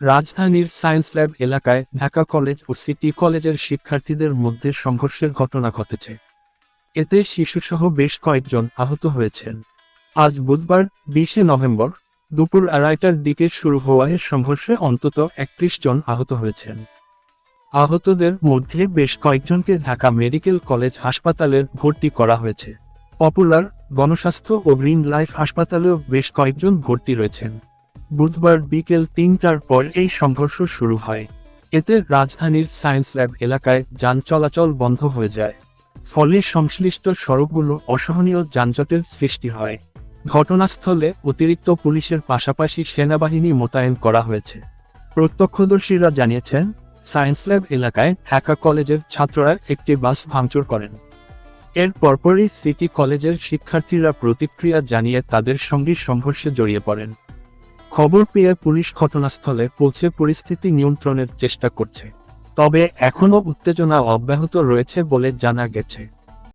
রাজধানীর science lab এলাকায় Dhaka college ও city কলেজের শিক্ষার্থীদের মধ্যে সংঘর্ষের ঘটনা ঘটেছে। এতে শিশুসহ বেশ কয়েকজন আহত হয়েছেন। আজ বুধবার 20 নভেম্বর দুপুর 2:30টার দিকে শুরু হওয়া এ সংঘর্ষে অন্তত 31 জন আহত হয়েছেন। আহতদের মধ্যে বেশ কয়েকজনকে ঢাকা মেডিকেল কলেজ হাসপাতালে ভর্তি করা হয়েছে। পপুলার, গণস্বাস্থ্য ও গ্রিন লাইফ হাসপাতালেও বেশ কয়েকজন ভর্তি রয়েছেন। বুধবার বিকেল 3টার পর এই সংঘর্ষ শুরু হয়। এতে রাজধানীর সায়েন্স ল্যাব এলাকায় যান চলাচল বন্ধ হয়ে যায়। ফলে সংশ্লিষ্ট সড়কগুলো অসহনীয় যানজটের সৃষ্টি হয়। ঘটনাস্থলে অতিরিক্ত পুলিশের পাশাপাশি সেনাবাহিনী মোতায়েন করা হয়েছে। প্রত্যক্ষদর্শীরা জানিয়েছেন, সায়েন্স ল্যাব এলাকায় ঢাকা কলেজের ছাত্ররা একটি বাস ভাঙচুর করেন। এর পরপরই সিটি কলেজের শিক্ষার্থীরা প্রতিক্রিয়া জানিয়ে তাদের সঙ্গে সংঘর্ষে জড়িয়ে পড়েন। খবর পেয়ে পুলিশ ঘটনাস্থলে পৌঁছে পরিস্থিতি নিয়ন্ত্রণের চেষ্টা করছে। তবে এখনও উত্তেজনা অব্যাহত রয়েছে বলে জানা গেছে।